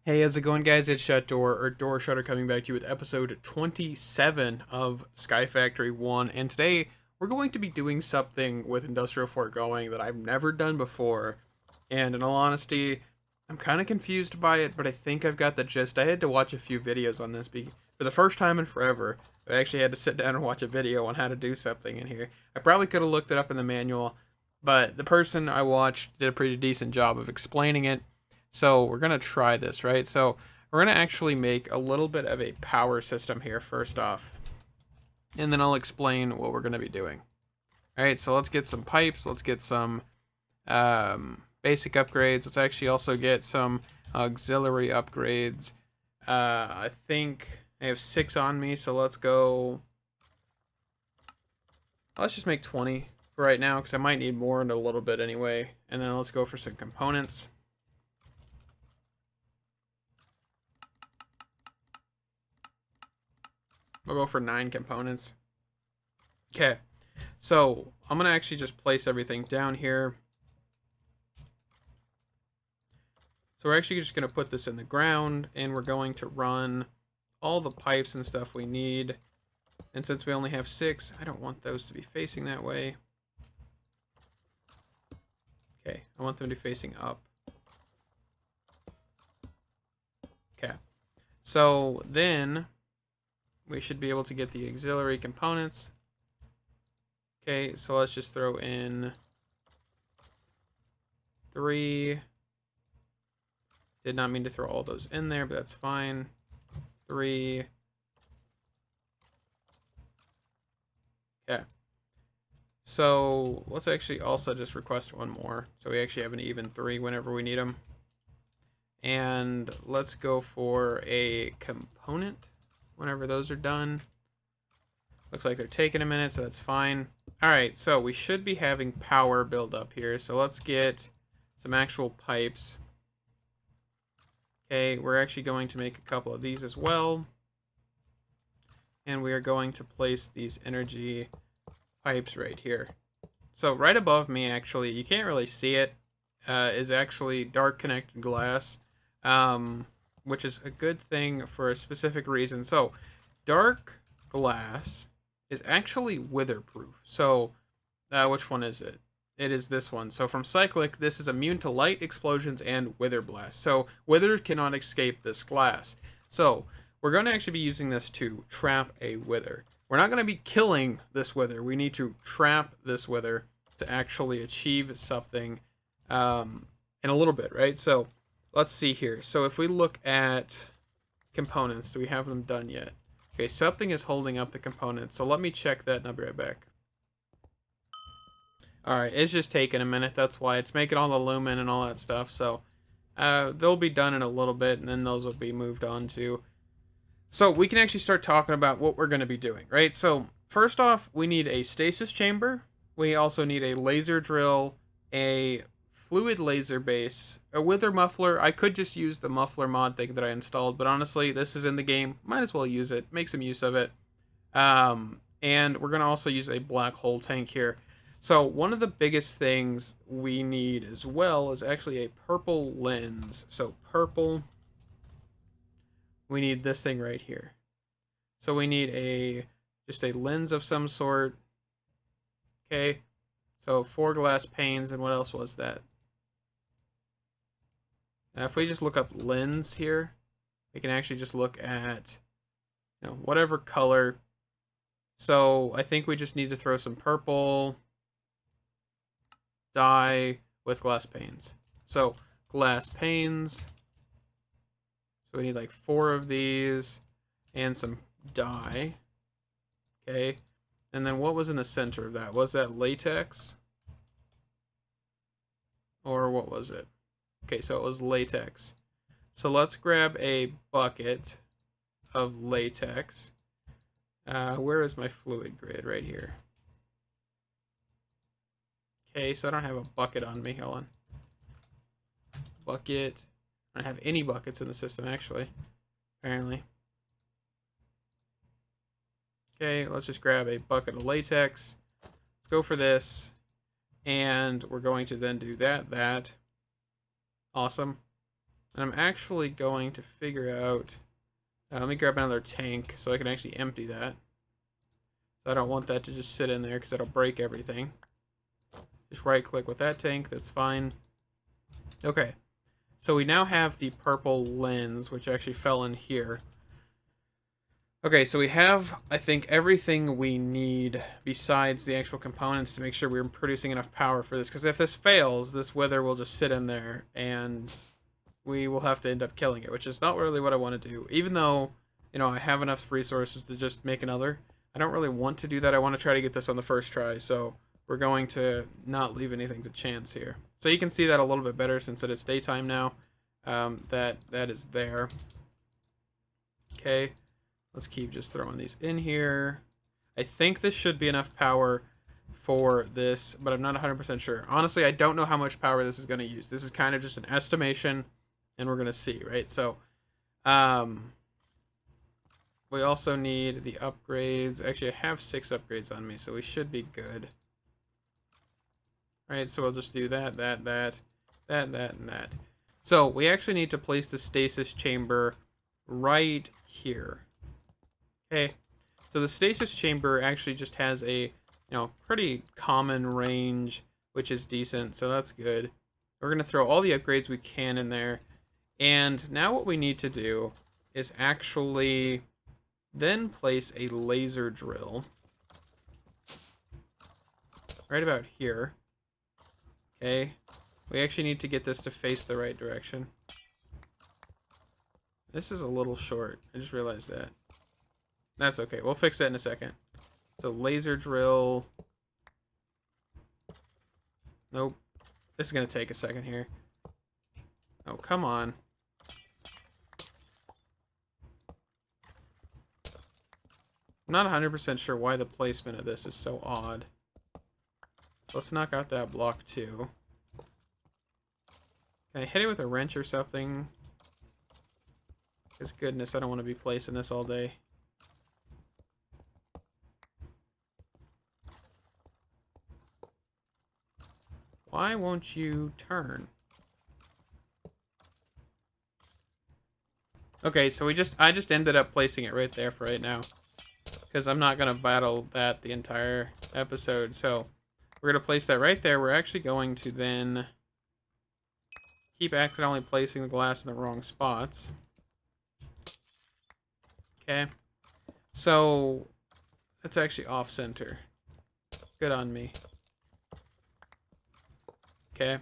Hey, how's it going, guys? It's Doorshutter coming back to you with episode 27 of Skyfactory One, and today we're going to be doing something with Industrial Foregoing that I've never done before, and in all honesty, I'm kind of confused by it, but I think I've got the gist. I had to watch a few videos on this for the first time in forever. I actually had to sit down and watch a video on how to do something in here. I probably could have looked it up in the manual, but the person I watched did a pretty decent job of explaining it. So we're going to try this, right? So we're going to actually make a little bit of a power system here first off. And then I'll explain what we're going to be doing. All right, so let's get some pipes. Let's get some basic upgrades. Let's actually also get some auxiliary upgrades. I think I have 6 on me, so let's go. Let's just make 20 for right now because I might need more in a little bit anyway. And then let's go for some components. We'll go for 9 components. Okay, so I'm going to actually just place everything down here. So we're actually just going to put this in the ground, and we're going to run all the pipes and stuff we need. And since we only have 6, I don't want those to be facing that way. Okay, I want them to be facing up. Okay, so then we should be able to get the auxiliary components. Okay, so let's just throw in 3. Did not mean to throw all those in there, but that's fine. 3. Okay. So let's actually also just request one more. So we actually have an even 3 whenever we need them. And let's go for a component whenever those are done. Looks like they're taking a minute, so that's fine. All right, so we should be having power build up here. So let's get some actual pipes. Okay, we're actually going to make a couple of these as well. And we are going to place these energy pipes right here. So right above me, actually, you can't really see it, is actually dark connected glass. Which is a good thing for a specific reason. So, dark glass is actually witherproof. So, which one is it? It is this one. So, from Cyclic, this is immune to light, explosions, and wither blast. So, wither cannot escape this glass. So, we're going to actually be using this to trap a wither. We're not going to be killing this wither. We need to trap this wither to actually achieve something in a little bit, right? So, let's see here. So if we look at components, do we have them done yet? Okay, something is holding up the components. So let me check that and I'll be right back. Alright, it's just taking a minute. That's why it's making all the lumen and all that stuff. So they'll be done in a little bit and then those will be moved on to. So we can actually start talking about what we're going to be doing, right? So first off, we need a stasis chamber. We also need a laser drill, a fluid laser base, a wither muffler. I could just use the muffler mod thing that I installed, but honestly, this is in the game. Might as well use it. Make some use of it. And we're going to also use a black hole tank here. So one of the biggest things we need as well is actually a purple lens. So purple, we need this thing right here. So we need just a lens of some sort. Okay. So 4 glass panes, and what else was that? Now, if we just look up lens here, we can actually just look at, whatever color. So I think we just need to throw some purple dye with glass panes. So glass panes. So we need like 4 of these and some dye. Okay. And then what was in the center of that? Was that latex? Or what was it? Okay, so it was latex. So let's grab a bucket of latex. Where is my fluid grid? Right here. Okay, so I don't have a bucket on me. Hold on. Bucket. I don't have any buckets in the system, actually. Apparently. Okay, let's just grab a bucket of latex. Let's go for this. And we're going to then do that. Awesome. And I'm actually going to figure out... let me grab another tank so I can actually empty that. So I don't want that to just sit in there because that'll break everything. Just right click with that tank, that's fine. Okay, so we now have the purple lens, which actually fell in here. Okay, so we have, I think, everything we need besides the actual components to make sure we're producing enough power for this. Because if this fails, this wither will just sit in there and we will have to end up killing it, which is not really what I want to do. Even though, you know, I have enough resources to just make another, I don't really want to do that. I want to try to get this on the first try, so we're going to not leave anything to chance here. So you can see that a little bit better since it is daytime now. That is there. Okay. Let's keep just throwing these in here. I think this should be enough power for this, but I'm not 100% sure. Honestly, I don't know how much power this is going to use. This is kind of just an estimation, and we're going to see, right? So, we also need the upgrades. Actually, I have 6 upgrades on me, so we should be good. Right, so we'll just do that, and that. So, we actually need to place the Stasis Chamber right here. Okay, so the Stasis Chamber actually just has a, you know, pretty common range, which is decent, so that's good. We're going to throw all the upgrades we can in there, and now what we need to do is actually then place a laser drill right about here. Okay, we actually need to get this to face the right direction. This is a little short, I just realized that. That's okay. We'll fix that in a second. So laser drill. Nope. This is going to take a second here. Oh, come on. I'm not 100% sure why the placement of this is so odd. Let's knock out that block too. Can I hit it with a wrench or something? Because goodness, I don't want to be placing this all day. Why won't you turn? Okay, so I just ended up placing it right there for right now. Because I'm not going to battle that the entire episode. So we're going to place that right there. We're actually going to then keep accidentally placing the glass in the wrong spots. Okay. So that's actually off center. Good on me. Okay.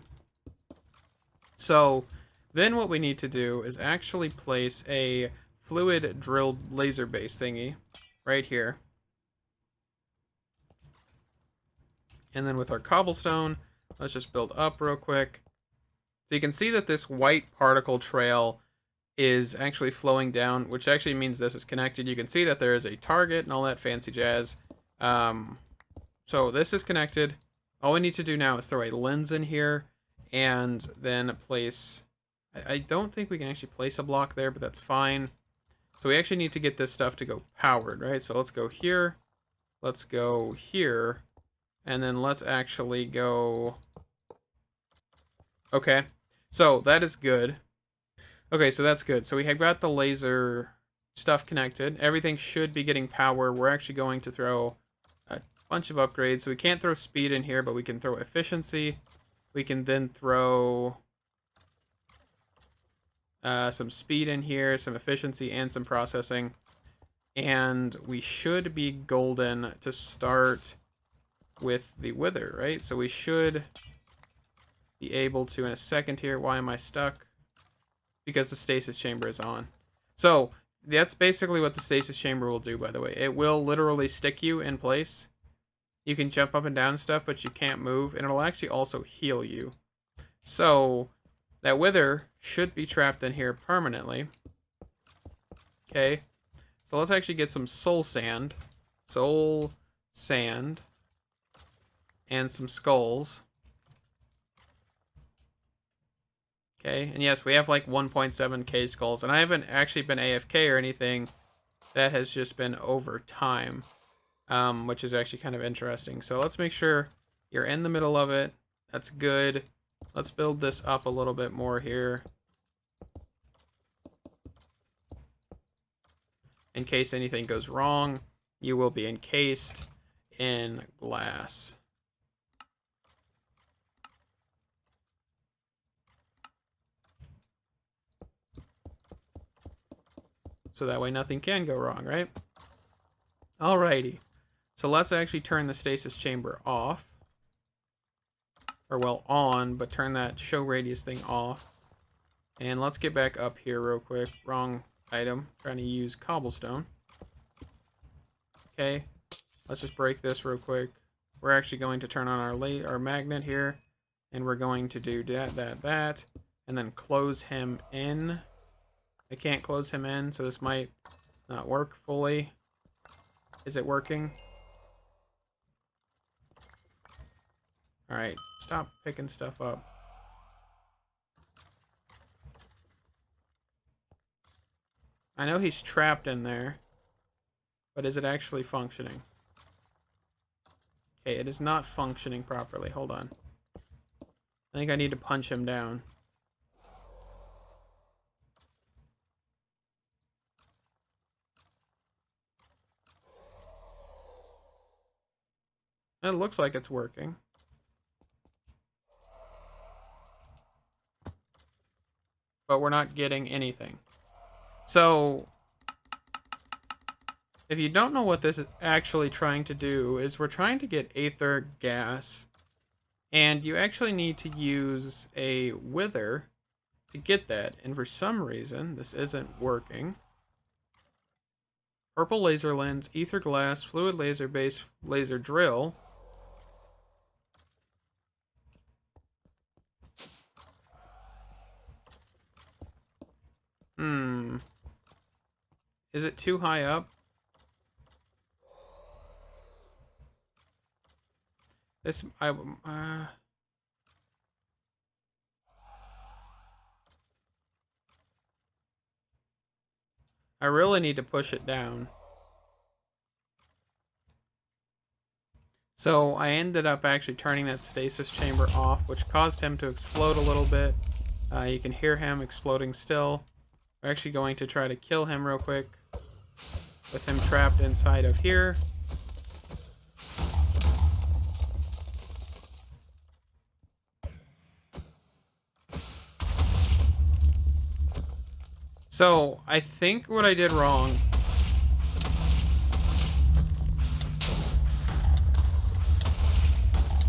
So then what we need to do is actually place a fluid drill laser base thingy right here. And then with our cobblestone, let's just build up real quick. So you can see that this white particle trail is actually flowing down, which actually means this is connected. You can see that there is a target and all that fancy jazz. So this is connected. All we need to do now is throw a lens in here and then place... I don't think we can actually place a block there, but that's fine. So we actually need to get this stuff to go powered, right? So let's go here. Let's go here. And then let's actually go... Okay. So that is good. Okay, so that's good. So we have got the laser stuff connected. Everything should be getting power. We're actually going to throw a bunch of upgrades. So we can't throw speed in here, but we can throw efficiency. We can then throw some speed in here, some efficiency, and some processing. And we should be golden to start with the wither, right? So we should be able to in a second here. Why am I stuck? Because the stasis chamber is on. So that's basically what the stasis chamber will do, by the way. It will literally stick you in place. You can jump up and down and stuff, but you can't move, and it'll actually also heal you. So that wither should be trapped in here permanently. Okay. So let's actually get some soul sand. Soul sand. And some skulls. Okay, and yes, we have like 1.7k skulls, and I haven't actually been AFK or anything. That has just been over time, which is actually kind of interesting. So let's make sure you're in the middle of it. That's good. Let's build this up a little bit more here. in case anything goes wrong. You will be encased in glass. So that way nothing can go wrong, right? Alrighty. So let's actually turn the stasis chamber off. Or, well, on, but turn that show radius thing off. And let's get back up here real quick. Wrong item. Trying to use cobblestone. Okay. Let's just break this real quick. We're actually going to turn on our magnet here. And we're going to do that. And then close him in. I can't close him in, so this might not work fully. Is it working? Alright, stop picking stuff up. I know he's trapped in there, but is it actually functioning? Okay, it is not functioning properly. Hold on. I think I need to punch him down. It looks like it's working. But we're not getting anything. So, if you don't know what this is actually trying to do, is we're trying to get aether gas. And you actually need to use a wither to get that. And for some reason, this isn't working. Purple laser lens, ether glass, fluid laser base, laser drill. Is it too high up? This, I really need to push it down. So I ended up actually turning that stasis chamber off, which caused him to explode a little bit. You can hear him exploding still. We're actually going to try to kill him real quick with him trapped inside of here. So I think what I did wrong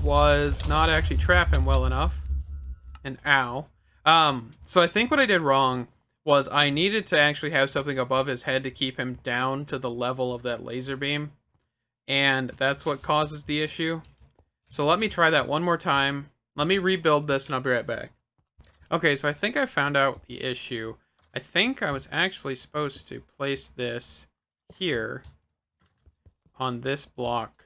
was not actually trap him well enough. And ow. So I think what I did wrong was I needed to actually have something above his head to keep him down to the level of that laser beam. And that's what causes the issue. So let me try that one more time. Let me rebuild this and I'll be right back. Okay, so I think I found out the issue. I think I was actually supposed to place this here on this block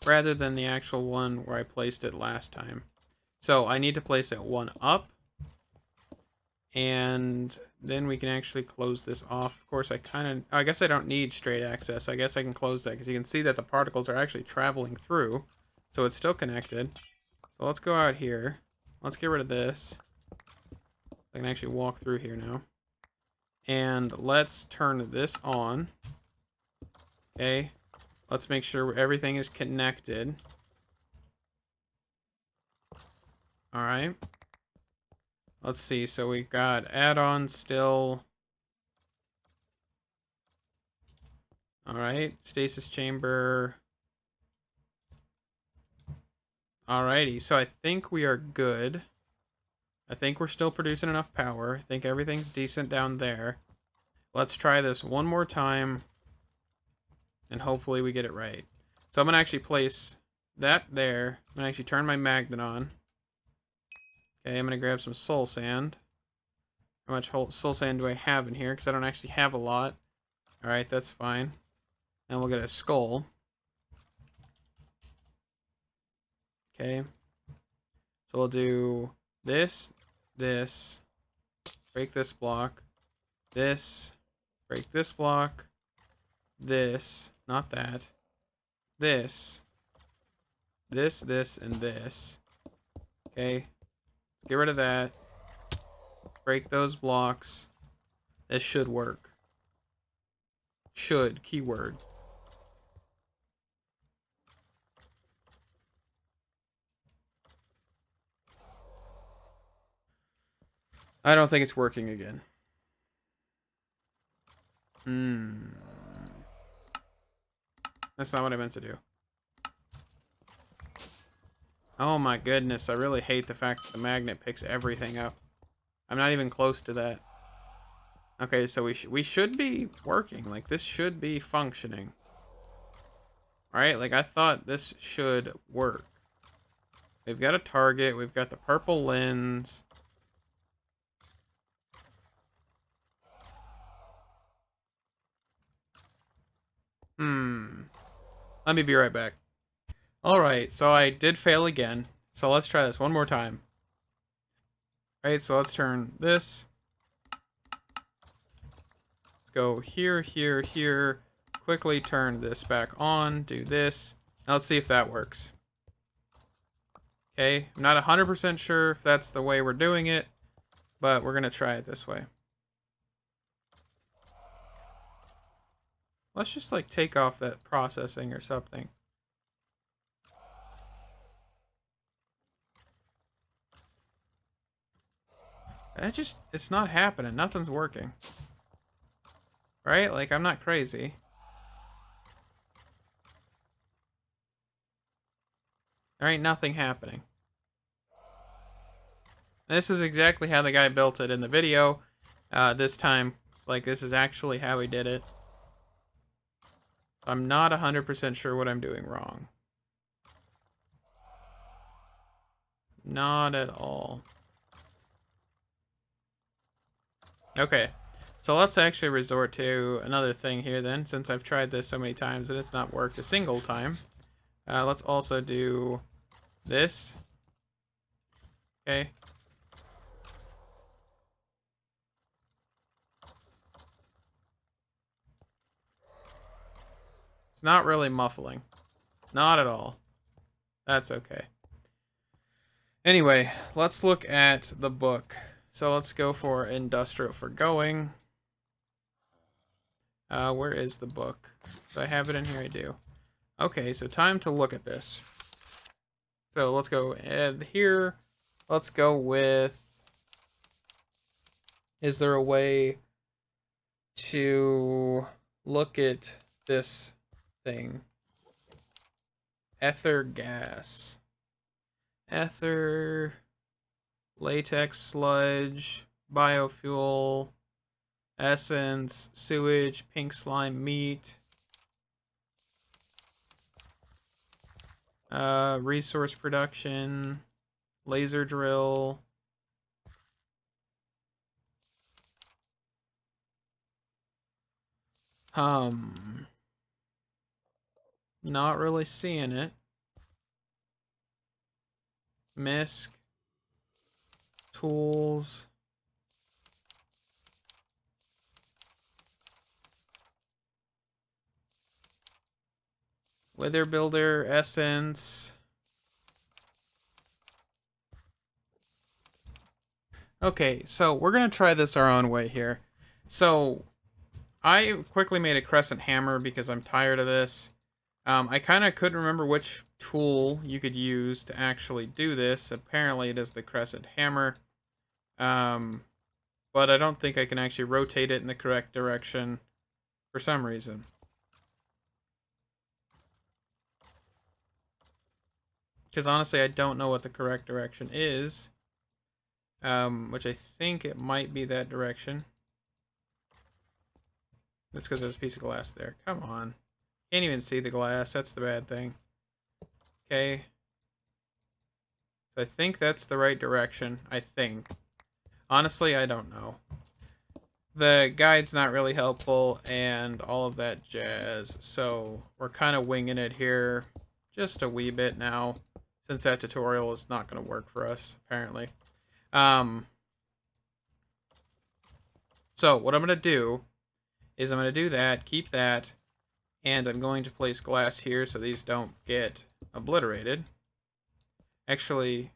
rather than the actual one where I placed it last time. So I need to place it one up, and then we can actually close this off. Of course, I guess I don't need straight access. I guess I can close that because you can see that the particles are actually traveling through, so it's still connected. So let's go out here. Let's get rid of this. I can actually walk through here now. And let's turn this on. Okay. Let's make sure everything is connected. Alright. Let's see. So we've got add-ons still. Alright. Stasis Chamber. Alrighty. So I think we are good. I think we're still producing enough power. I think everything's decent down there. Let's try this one more time. And hopefully we get it right. So I'm going to actually place that there. I'm going to actually turn my magnet on. Okay, I'm going to grab some soul sand. How much soul sand do I have in here? Because I don't actually have a lot. Alright, that's fine. And we'll get a skull. Okay. So we'll do this, this, break this block, this, break this block, this, not that, this, and this. Okay. Get rid of that. Break those blocks. This should work. Should, keyword. I don't think it's working again. That's not what I meant to do. Oh my goodness, I really hate the fact that the magnet picks everything up. I'm not even close to that. Okay, so we should be working. Like, this should be functioning. Alright, like, I thought this should work. We've got a target. We've got the purple lens. Let me be right back. Alright, so I did fail again. So let's try this one more time. Alright, so let's turn this. Let's go here, here, here. Quickly turn this back on. Do this. Now let's see if that works. Okay, I'm not 100% sure if that's the way we're doing it, but we're going to try it this way. Let's just, like, take off that processing or something. It's not happening. Nothing's working. Right? Like, I'm not crazy. There ain't nothing happening. And this is exactly how the guy built it in the video. This time, like, this is actually how he did it. I'm not 100% sure what I'm doing wrong. Not at all. Okay, so let's actually resort to another thing here then, since I've tried this so many times and it's not worked a single time. Let's also do this. Okay. It's not really muffling. Not at all. That's okay. Anyway, let's look at the book. So let's go for Industrial Foregoing. Where is the book? Do I have it in here? I do. Okay, so time to look at this. So let's go here. Let's go with... Is there a way to look at this thing? Ether gas. Ether... Latex sludge, biofuel, essence, sewage, pink slime meat, resource production, laser drill, not really seeing it. Misc. Tools. Wither builder, essence. Okay, so we're going to try this our own way here. So I quickly made a Crescent Hammer because I'm tired of this. I kind of couldn't remember which tool you could use to actually do this. Apparently it is the Crescent Hammer. But I don't think I can actually rotate it in the correct direction for some reason. Because honestly, I don't know what the correct direction is. Which I think it might be that direction. That's because there's a piece of glass there. Come on. Can't even see the glass. That's the bad thing. Okay. So I think that's the right direction. I think. Honestly, I don't know. The guide's not really helpful and all of that jazz. So we're kind of winging it here just a wee bit now, since that tutorial is not going to work for us, apparently. So what I'm going to do is I'm going to do that, keep that, and I'm going to place glass here so these don't get obliterated. Actually,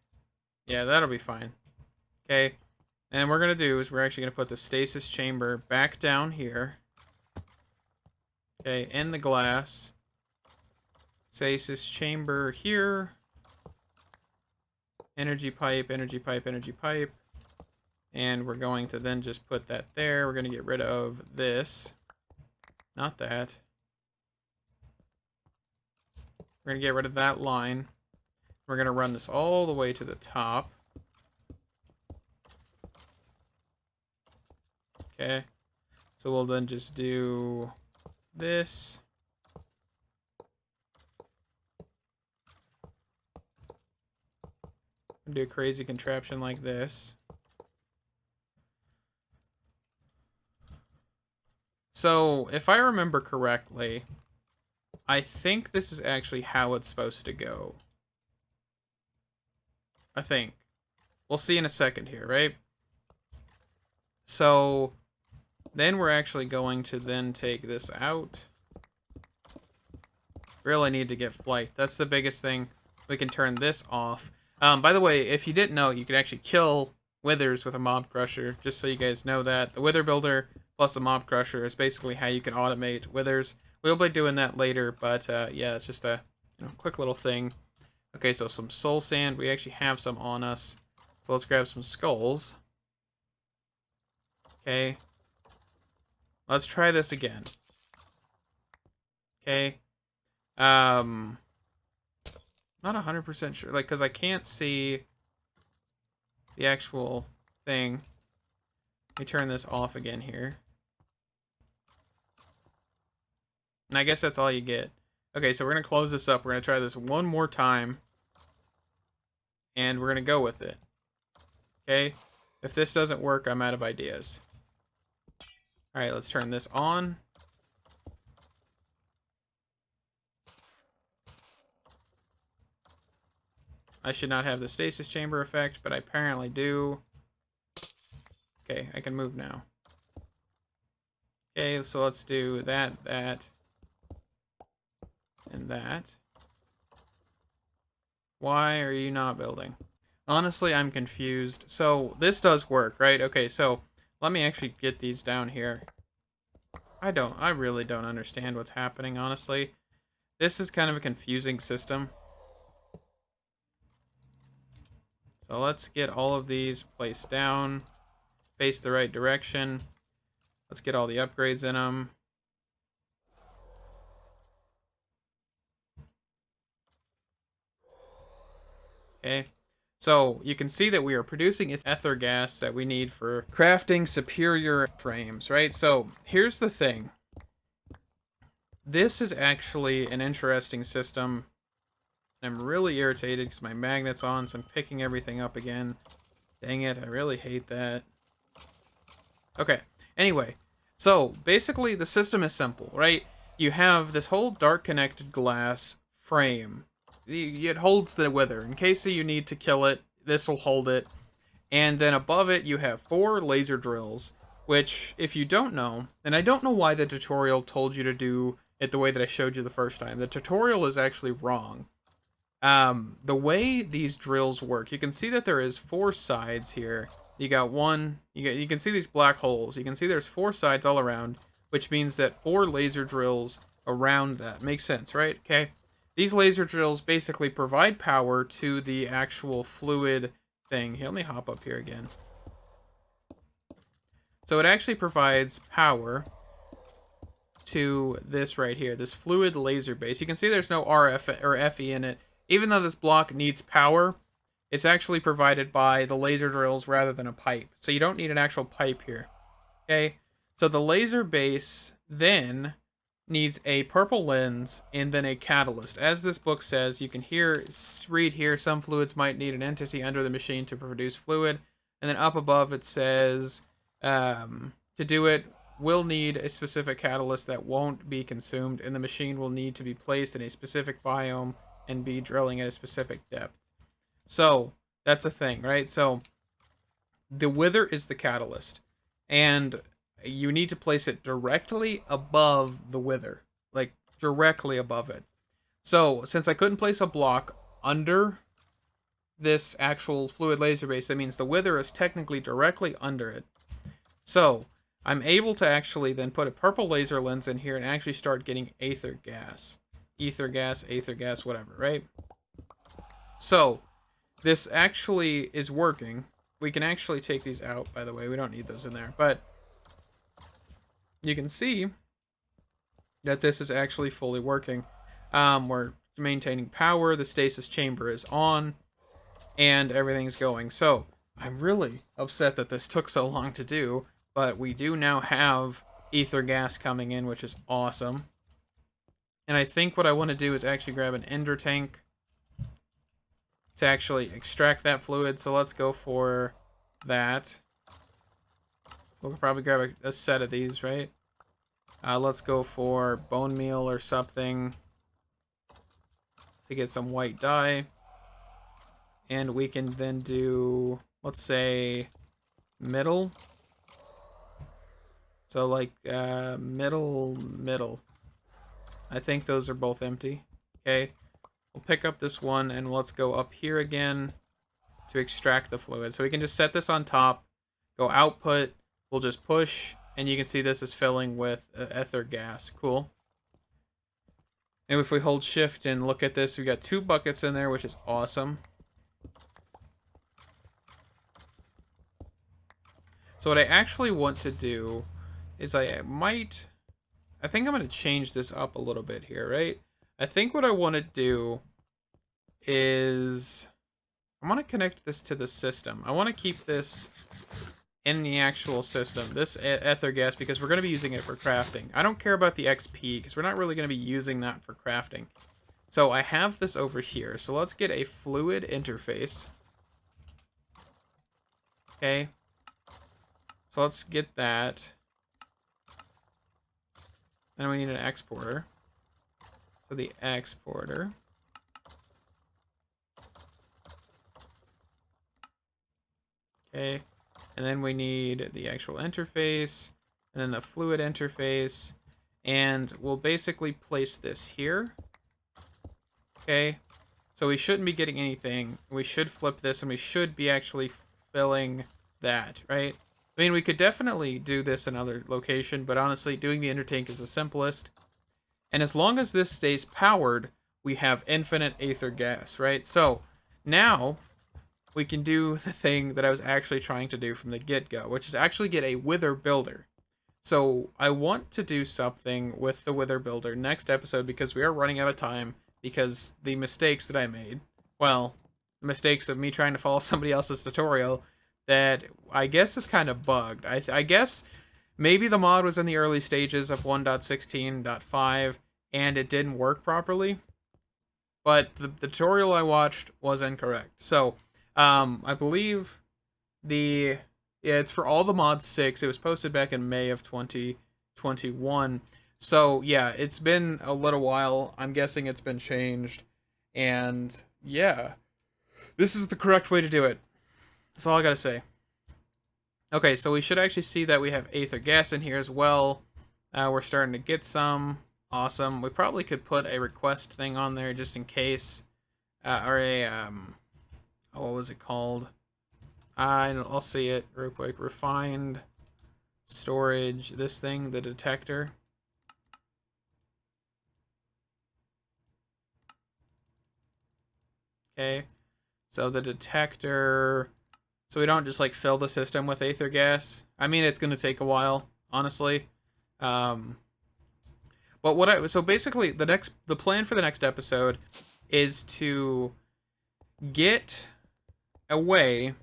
yeah, that'll be fine. Okay, And what we're going to do is we're actually going to put the Stasis Chamber back down here. Okay, in the glass. Stasis Chamber here. Energy pipe, energy pipe, energy pipe. And we're going to then just put that there. We're going to get rid of this. Not that. We're going to get rid of that line. We're going to run this all the way to the top. Okay. So we'll then just do this. Do a crazy contraption like this. So, if I remember correctly, I think this is actually how it's supposed to go. I think. We'll see in a second here, right? So, then we're actually going to then take this out. Really need to get flight. That's the biggest thing. We can turn this off. By the way, if you didn't know, you can actually kill withers with a mob crusher, just so you guys know that. The wither builder plus the mob crusher is basically how you can automate withers. We'll be doing that later, but yeah, it's just a quick little thing. Okay, so some soul sand. We actually have some on us. So let's grab some skulls. Okay. Let's try this again. Okay. Not 100% sure, like, because I can't see the actual thing. Let me turn this off again here. And I guess that's all you get. Okay, so we're going to close this up. We're going to try this one more time. And we're going to go with it. Okay? If this doesn't work, I'm out of ideas. Alright, let's turn this on. I should not have the stasis chamber effect, but I apparently do. Okay, I can move now. Okay, so let's do that, and that. Why are you not building? Honestly, I'm confused. So, this does work, right? Okay, so let me actually get these down here. I really don't understand what's happening, honestly. This is kind of a confusing system. So let's get all of these placed down, face the right direction. Let's get all the upgrades in them. Okay, so you can see that we are producing ether gas that we need for crafting superior frames, right? So here's the thing. This is actually an interesting system. I'm really irritated because my magnet's on, so I'm picking everything up again. Dang it, I really hate that. Okay, anyway, so basically the system is simple, right? You have this whole dark connected glass frame. It holds the wither. In case you need to kill it, this will hold it. And then above it, you have 4 laser drills, which, if you don't know, and I don't know why the tutorial told you to do it the way that I showed you the first time. The tutorial is actually wrong. The way these drills work, you can see that there is 4 sides here. You got one, you can see these black holes. You can see there's 4 sides all around, which means that 4 laser drills around that. Makes sense, right? Okay. These laser drills basically provide power to the actual fluid thing. Here, let me hop up here again. So it actually provides power to this right here, this fluid laser base. You can see there's no RF or FE in it. Even though this block needs power, it's actually provided by the laser drills rather than a pipe. So you don't need an actual pipe here. Okay, so the laser base then needs a purple lens and then a catalyst. As this book says, you can read here, some fluids might need an entity under the machine to produce fluid. And then up above it says, to do it, will need a specific catalyst that won't be consumed, and the machine will need to be placed in a specific biome and be drilling at a specific depth. So, that's a thing, right? So, the wither is the catalyst, and you need to place it directly above the wither, like directly above it. So, since I couldn't place a block under this actual fluid laser base, that means the wither is technically directly under it. So I'm able to actually then put a purple laser lens in here and actually start getting aether gas. Ether gas, whatever, right? So this actually is working. We can actually take these out, by the way. We don't need those in there. But you can see that this is actually fully working. We're maintaining power. The stasis chamber is on. And everything's going. So I'm really upset that this took so long to do. But we do now have ether gas coming in, which is awesome. And I think what I want to do is actually grab an ender tank to actually extract that fluid. So let's go for that. We'll probably grab a set of these, right? Let's go for bone meal or something to get some white dye. And we can then do, let's say, middle. So like middle. I think those are both empty. Okay. We'll pick up this one and let's go up here again to extract the fluid. So we can just set this on top, go output, we'll just push, and you can see this is filling with ether gas. Cool. And if we hold shift and look at this, we got 2 buckets in there, which is awesome. So what I actually want to do is I think I'm going to change this up a little bit here, right? I think what I want to do is I want to connect this to the system. I want to keep this in the actual system, this ether gas, because we're going to be using it for crafting. I don't care about the XP because we're not really going to be using that for crafting. So I have this over here. So let's get a fluid interface. Okay. So let's get that. Then we need an exporter. So the exporter. Okay. And then we need the actual interface. And then the fluid interface. And we'll basically place this here. Okay. So we shouldn't be getting anything. We should flip this and we should be actually filling that, right? I mean, we could definitely do this in another location, but honestly, doing the ender tank is the simplest. And as long as this stays powered, we have infinite aether gas, right? So now we can do the thing that I was actually trying to do from the get-go, which is actually get a wither builder. So I want to do something with the wither builder next episode because we are running out of time because the mistakes that I made, well, the mistakes of me trying to follow somebody else's tutorial that I guess is kind of bugged. I guess maybe the mod was in the early stages of 1.16.5 and it didn't work properly, but the tutorial I watched was incorrect. So I believe it's for all the mods 6. It was posted back in May of 2021. So yeah, it's been a little while. I'm guessing it's been changed, and yeah, this is the correct way to do it. That's all I gotta say. Okay, so we should actually see that we have aether gas in here as well. We're starting to get some. Awesome. We probably could put a request thing on there just in case. Or a, what was it called? I'll see it real quick. Refined storage. This thing, the detector. Okay. So the detector... So we don't just like fill the system with aether gas. I mean, it's gonna take a while, honestly. But so basically the plan for the next episode is to create a way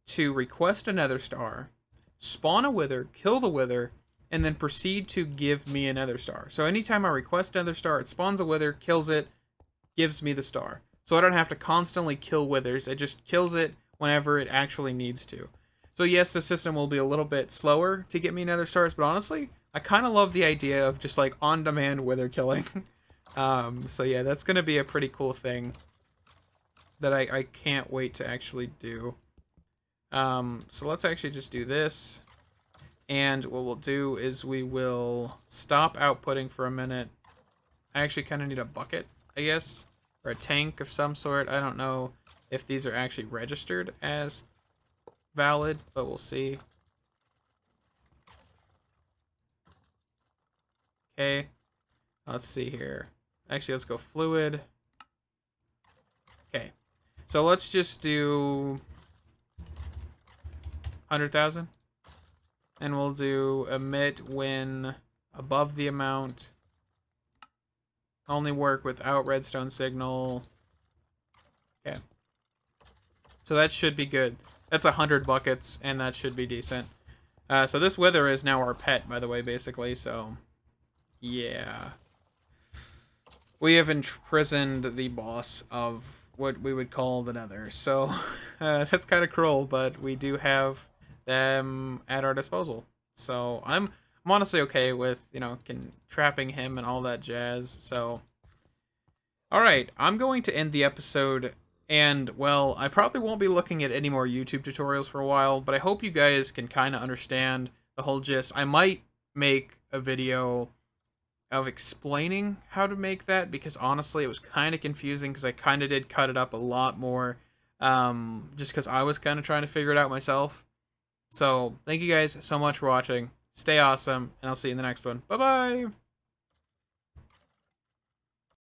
to request a nether star, spawn a wither, kill the wither, and then proceed to give me a nether star. So anytime I request nether star, it spawns a wither, kills it, gives me the star. So I don't have to constantly kill withers. It just kills it whenever it actually needs to. So yes, the system will be a little bit slower to get me nether stars, but honestly, I kind of love the idea of just like on-demand wither killing. So yeah, that's going to be a pretty cool thing that I can't wait to actually do. So let's actually just do this. And what we'll do is we will stop outputting for a minute. I actually kind of need a bucket, I guess. or a tank of some sort. I don't know if these are actually registered as valid, but we'll see. Okay, let's see here. Actually, let's go fluid. Okay, so let's just do 100,000. And we'll do emit when above the amount. Only work without redstone signal. Okay. So that should be good. That's 100 buckets, and that should be decent. So this wither is now our pet, by the way, basically, so... yeah. We have imprisoned the boss of what we would call the Nether. So that's kind of cruel, but we do have them at our disposal. So I'm honestly okay with, trapping him and all that jazz. So, alright, I'm going to end the episode. And, well, I probably won't be looking at any more YouTube tutorials for a while, but I hope you guys can kind of understand the whole gist. I might make a video of explaining how to make that, because honestly it was kind of confusing, because I kind of did cut it up a lot more, just because I was kind of trying to figure it out myself. So thank you guys so much for watching. Stay awesome, and I'll see you in the next one. Bye bye.